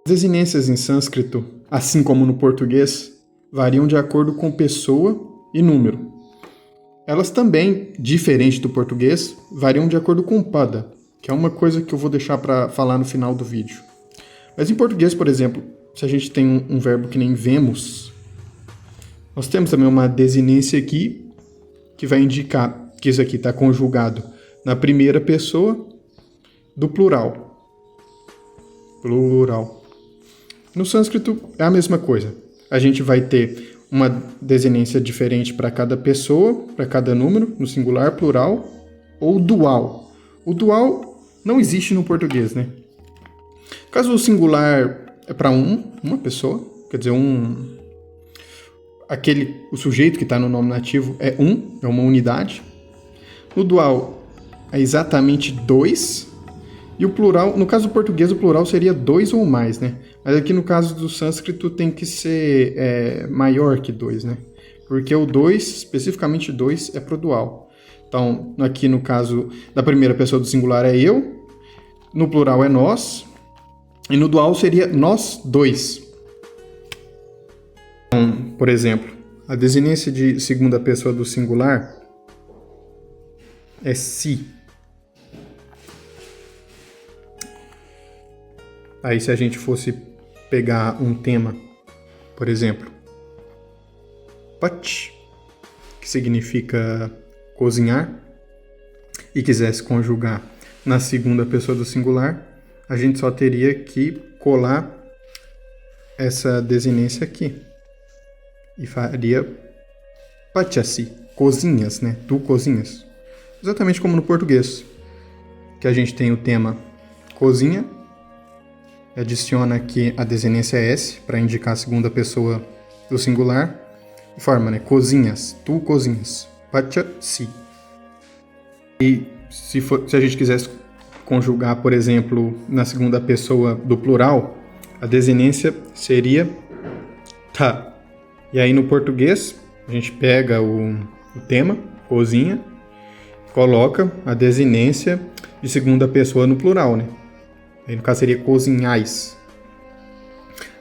As desinências em sânscrito, assim como no português, variam de acordo com pessoa e número. Elas também, diferente do português, variam de acordo com pada, que é uma coisa que eu vou deixar para falar no final do vídeo. Mas em português, por exemplo, se a gente tem um verbo que nem vemos, nós temos também uma desinência aqui que vai indicar que isso aqui está conjugado na primeira pessoa do plural. Plural. No sânscrito é a mesma coisa. A gente vai ter uma desinência diferente para cada pessoa, para cada número, no singular, plural ou dual. O dual não existe no português, né? Caso o singular é para uma pessoa, quer dizer, o sujeito que está no nome nativo é uma unidade. No dual é exatamente dois. E o plural, no caso do português, o plural seria dois ou mais, né? Mas aqui no caso do sânscrito tem que ser maior que dois, né? Porque o dois, especificamente dois, é pro dual. Então, aqui no caso da primeira pessoa do singular é eu, no plural é nós, e no dual seria nós dois. Então, por exemplo, a desinência de segunda pessoa do singular é si. Aí se a gente fosse pegar um tema, por exemplo, pach, que significa cozinhar, e quisesse conjugar na segunda pessoa do singular, a gente só teria que colar essa desinência aqui. E faria pachasi, cozinhas, né? Tu cozinhas. Exatamente como no português, que a gente tem o tema cozinha, adiciona aqui a desinência S para indicar a segunda pessoa do singular e forma, né? Cozinhas, tu cozinhas, pachasi. E se a gente quisesse conjugar, por exemplo, na segunda pessoa do plural, a desinência seria ta. E aí no português, a gente pega o tema, cozinha, coloca a desinência de segunda pessoa no plural, né? Aí no caso seria cozinhais.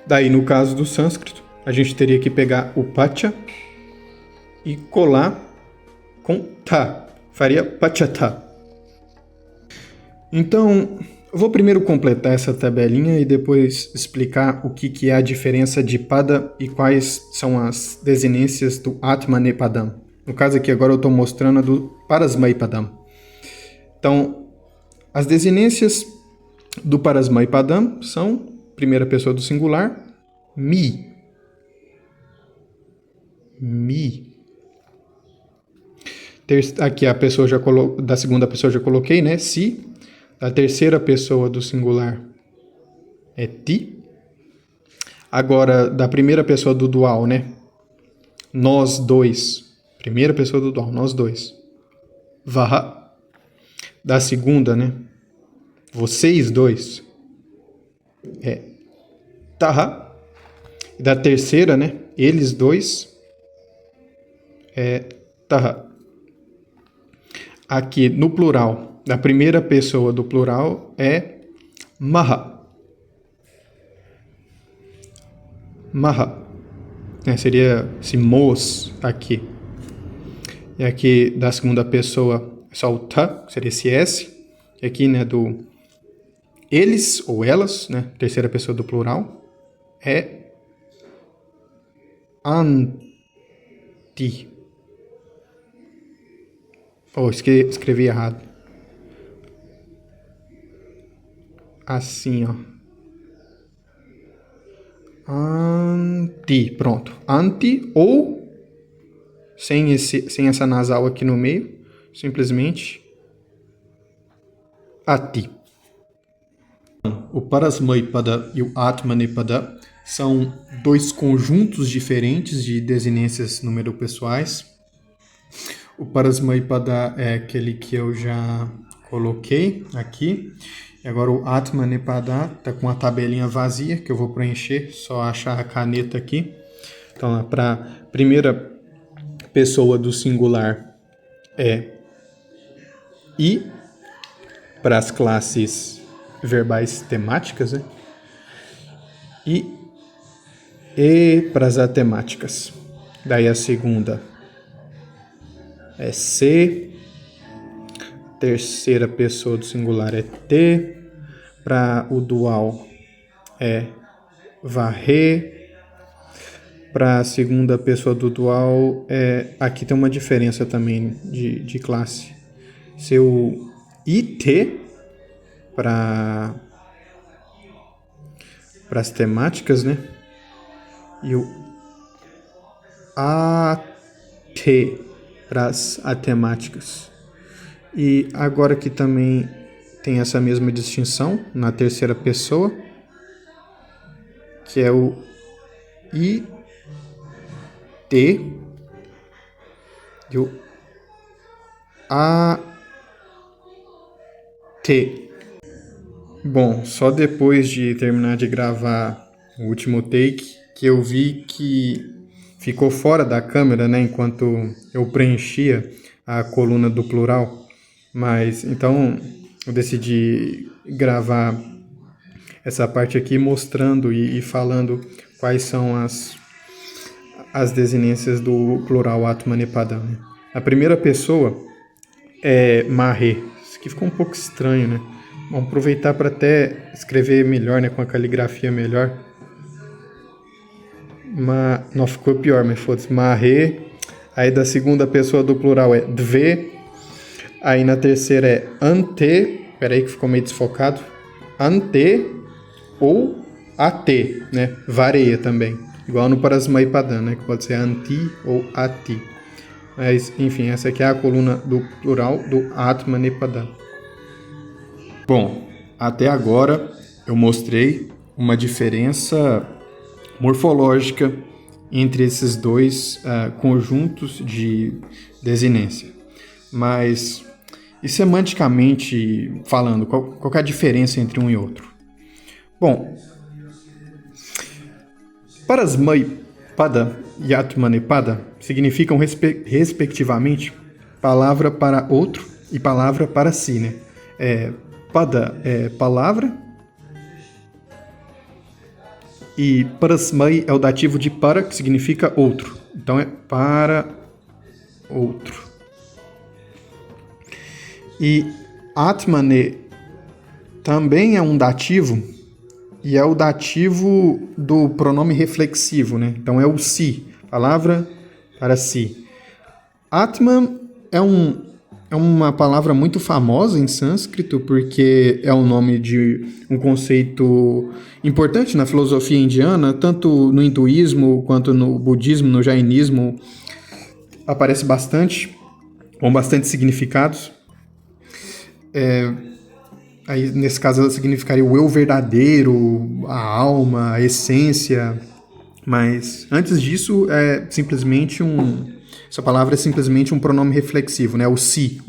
Daí no caso do sânscrito, a gente teria que pegar o pacha e colar com ta. Faria pachata. Então, eu vou primeiro completar essa tabelinha e depois explicar o que é a diferença de pada e quais são as desinências do Atmanepadam. No caso aqui agora eu estou mostrando a do Parasmaipadam. Então, as desinências do Parasmaipadam são, primeira pessoa do singular, mi. Mi. Aqui a pessoa da segunda pessoa já coloquei, né? Si. A terceira pessoa do singular é ti. Agora, da primeira pessoa do dual, né? Nós dois. Primeira pessoa do dual, nós dois. Vaha. Da segunda, né? Vocês dois. É taha. E da terceira, né? Eles dois. É taha. Aqui no plural. Da primeira pessoa do plural é maha. Maha. Seria esse mos aqui. E aqui da segunda pessoa é só o ta, seria esse S. E aqui, né, do eles ou elas, né, terceira pessoa do plural, é anti. Escrevi errado. Assim, ó. Anti, pronto. Anti ou sem essa nasal aqui no meio, simplesmente ati. O Parasmaipada e o Atmanepada são dois conjuntos diferentes de desinências numeropessoais. O Parasmaipada é aquele que eu já coloquei aqui. E agora o Atmanepada está com a tabelinha vazia que eu vou preencher, só achar a caneta aqui. Então, para a primeira pessoa do singular é I, para as classes verbais temáticas, né? e para as atemáticas. Daí a segunda é se, terceira pessoa do singular é te, para o dual é varrer, para a segunda pessoa do dual aqui tem uma diferença também de classe. Seu it para as temáticas, né? E o at para as atemáticas. E agora aqui também tem essa mesma distinção na terceira pessoa, que é o it e o at. Bom, só depois de terminar de gravar o último take que eu vi que ficou fora da câmera, né, enquanto eu preenchia a coluna do plural. Mas então eu decidi gravar essa parte aqui mostrando e falando quais são as desinências do plural Atmanepadam, né? A primeira pessoa é Mahé. Isso aqui ficou um pouco estranho, né? Vamos aproveitar para até escrever melhor, né? Com a caligrafia melhor. Não ficou pior, mas foda-se. Mahé. Aí da segunda pessoa do plural é Dve. Aí na terceira é Ante. Peraí que ficou meio desfocado. Ante ou Ate, né? Vareia também. Igual no Parasmaipadam, né? Que pode ser Anti ou Ati. Mas, enfim, essa aqui é a coluna do plural do Atmanepadam. Bom, até agora eu mostrei uma diferença morfológica entre esses dois conjuntos de desinência. Mas, e semanticamente falando, qual é a diferença entre um e outro? Bom, Parasmaipadam e Atmanepadam significam, respectivamente, palavra para outro e palavra para si, né? Pada é palavra e parasmai é o dativo de para, que significa outro. Então é para outro. E Atmane também é um dativo e é o dativo do pronome reflexivo, né? Então é o si, palavra para si. Atman é uma palavra muito famosa em sânscrito porque é o nome de um conceito importante na filosofia indiana, tanto no hinduísmo quanto no budismo, no jainismo, aparece bastante, com bastante significados. Aí, nesse caso, ela significaria o eu verdadeiro, a alma, a essência, mas antes disso essa palavra é simplesmente um pronome reflexivo, né? O si.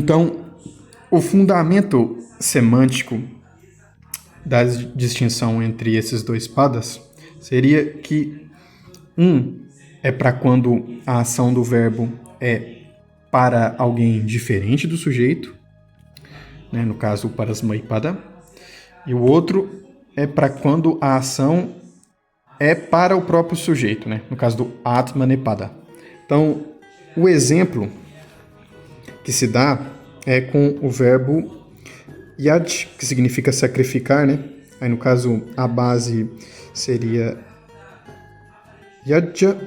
Então, o fundamento semântico da distinção entre esses dois padas seria que um é para quando a ação do verbo é para alguém diferente do sujeito, né? No caso, o Parasmaipadam, e o outro é para quando a ação é para o próprio sujeito, né? No caso do Atmanepadam. Então, o exemplo que se dá é com o verbo yaj, que significa sacrificar, né? Aí, no caso, a base seria yaja.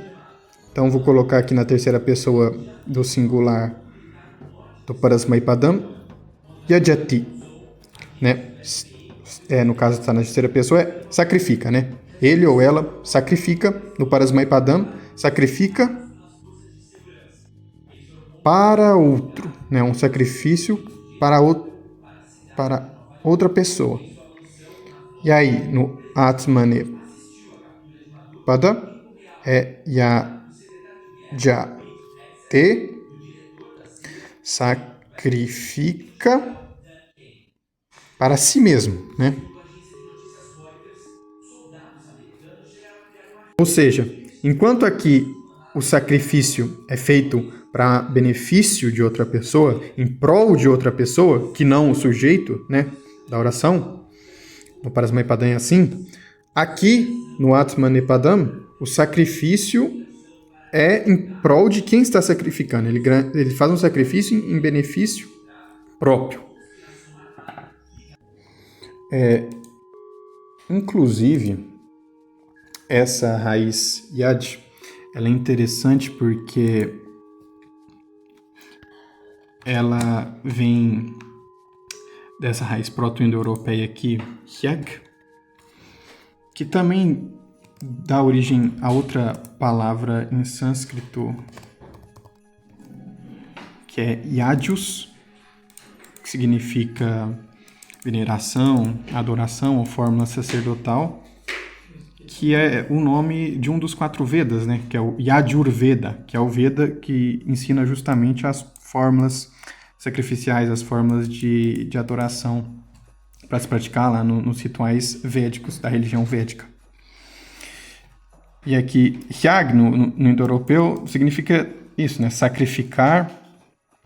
Então, vou colocar aqui na terceira pessoa do singular do Parasmaipadam, yajati, né? No caso, está na terceira pessoa, sacrifica, né? Ele ou ela sacrifica, no Parasmaipadam, sacrifica para outro, né? Um sacrifício para outra pessoa. E aí, no Atmanepadam, é yajate, sacrifica para si mesmo, né? Ou seja, enquanto aqui o sacrifício é feito para benefício de outra pessoa, em prol de outra pessoa, que não o sujeito, né, da oração, no Parasmaipadam é assim. Aqui, no Atmanepadam, o sacrifício é em prol de quem está sacrificando. Ele faz um sacrifício em benefício próprio. Inclusive, essa raiz Yad, ela é interessante porque ela vem dessa raiz proto-indo-europeia aqui, Hyag, que também dá origem a outra palavra em sânscrito, que é Yajus, que significa veneração, adoração ou fórmula sacerdotal, que é o nome de um dos 4 Vedas, né? Que é o Yajurveda, que é o Veda que ensina justamente as fórmulas sacrificiais, as fórmulas de adoração para se praticar lá nos rituais védicos, da religião védica. E aqui, Hyag, no indo-europeu, significa isso, né? Sacrificar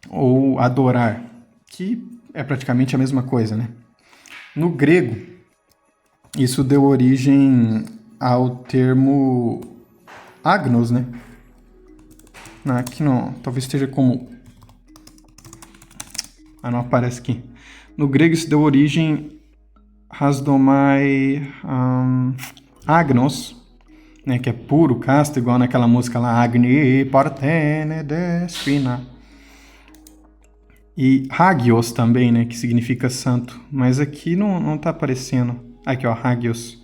ou adorar, que é praticamente a mesma coisa, né? No grego, isso deu origem ao termo agnos, né? Aqui não, talvez esteja como... não aparece aqui. No grego isso deu origem Hasdomai agnos, né? Que é puro, casto, igual naquela música lá, Agni partene despina. E Hagios também, né? Que significa santo. Mas aqui não tá aparecendo. Aqui, ó, Hagios.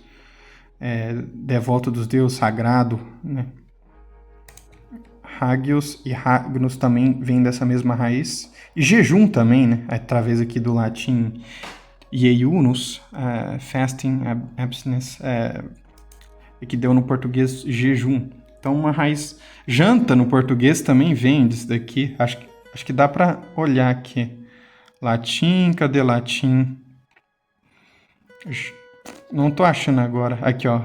Devoto dos deuses, sagrado, né? Hagios e Hagnos também vêm dessa mesma raiz. E jejum também, né? Através aqui do latim ieiunus, fasting, abstinence, que deu no português jejum. Então uma raiz janta no português também vem disso daqui. Acho que dá para olhar aqui. Latim, cadê latim? Não tô achando agora. Aqui, ó.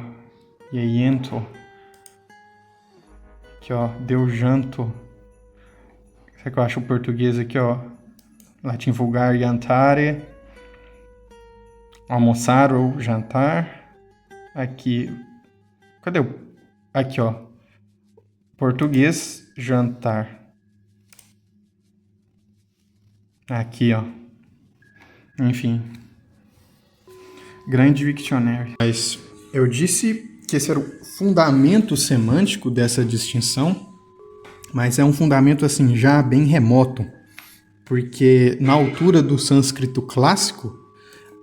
Ieiento. Aqui, ó. Deu janto. Será que eu acho o português aqui, ó? Latim vulgar, jantare. Almoçar ou jantar. Aqui. Cadê o... Aqui, ó. Português, jantar. Aqui, ó. Enfim. Grande Wiktionary. Mas eu disse que esse era o fundamento semântico dessa distinção, mas é um fundamento assim já bem remoto, porque na altura do sânscrito clássico,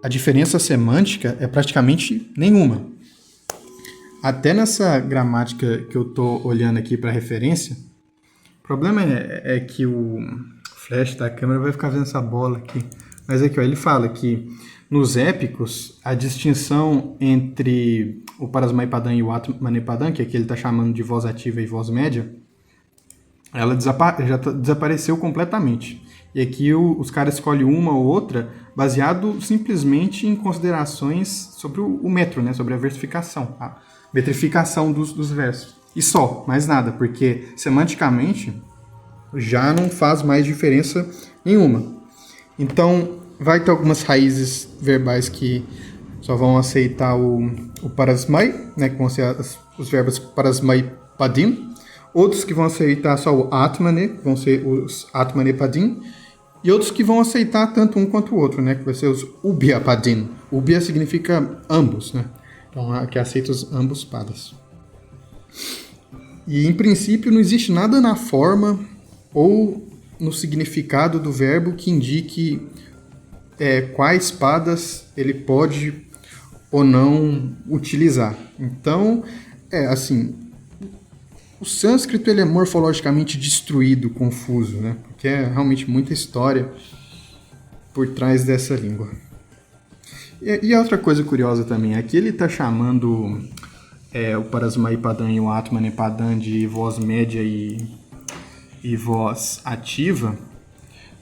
a diferença semântica é praticamente nenhuma. Até nessa gramática que eu estou olhando aqui para referência, o problema é que o flash da câmera vai ficar vendo essa bola aqui. Mas aqui, ó, ele fala que nos épicos, a distinção entre o Parasmaipadam e o Atmanepadam, que aqui ele está chamando de voz ativa e voz média, ela já desapareceu completamente. E aqui os caras escolhem uma ou outra baseado simplesmente em considerações sobre o metro, né? Sobre a versificação, a metrificação dos versos. E só, mais nada, porque semanticamente já não faz mais diferença nenhuma. Então, vai ter algumas raízes verbais que só vão aceitar o parasmai, né, que vão ser os verbos parasmaipadim. Outros que vão aceitar só o atmane, que vão ser os atmanepadim. E outros que vão aceitar tanto um quanto o outro, né, que vai ser os ubhyapadim. Ubhya significa ambos, né? Então, aqui aceita os ambos padas. E, em princípio, não existe nada na forma ou no significado do verbo que indique quais padas ele pode ou não utilizar. Então, assim, o sânscrito ele é morfologicamente destruído, confuso, né? Porque é realmente muita história por trás dessa língua. E outra coisa curiosa também, aqui ele está chamando o Parasmaipadam e o Atmanepadam de voz média e voz ativa,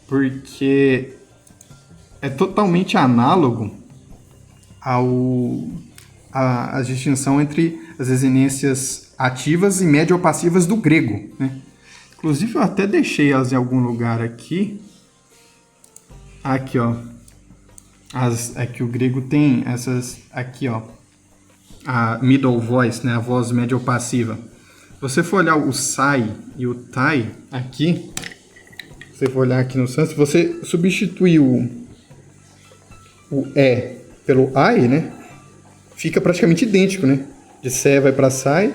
porque é totalmente análogo à distinção entre as desinências ativas e médio-passivas do grego, né? Inclusive, eu até deixei elas em algum lugar aqui. Aqui, ó. É que o grego tem essas aqui, ó, a middle voice, né, a voz média ou passiva. Se você for olhar o sai e o tai aqui, se você for olhar aqui no sânscrito, você substituir o é pelo ai, né, fica praticamente idêntico, né? De sé vai para sai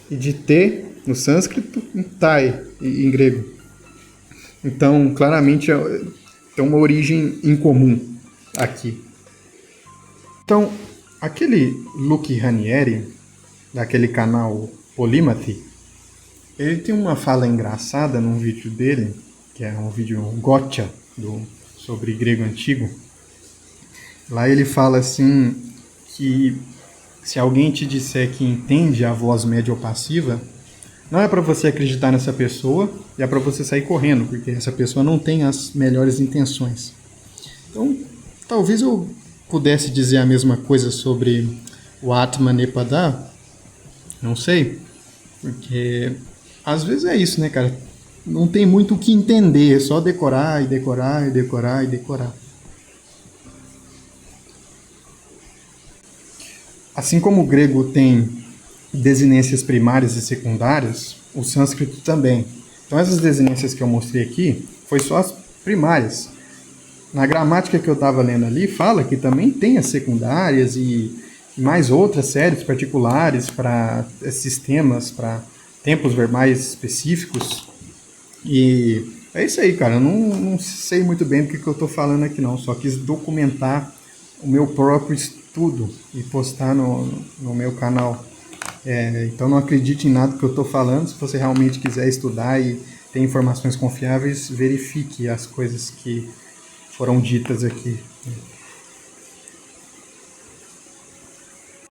e de te no sânscrito, tai em grego. Então, claramente tem uma origem incomum aqui. Então, aquele Luke Ranieri, daquele canal Polymathy, ele tem uma fala engraçada num vídeo dele, que é um vídeo gotcha sobre grego antigo. Lá ele fala assim que se alguém te disser que entende a voz média ou passiva, não é para você acreditar nessa pessoa, e é para você sair correndo, porque essa pessoa não tem as melhores intenções. Então, talvez eu pudesse dizer a mesma coisa sobre o Atmanepada, não sei, porque às vezes é isso, né, cara? Não tem muito o que entender, é só decorar e decorar e decorar e decorar. Assim como o grego tem desinências primárias e secundárias, o sânscrito também. Então essas desinências que eu mostrei aqui foi só as primárias. Na gramática que eu estava lendo ali, fala que também tem as secundárias e mais outras séries particulares para sistemas, para tempos verbais específicos. E é isso aí, cara. Eu não sei muito bem do que eu estou falando aqui, não. Só quis documentar o meu próprio estudo e postar no meu canal. Então não acredite em nada que eu estou falando. Se você realmente quiser estudar e ter informações confiáveis, verifique as coisas que foram ditas aqui.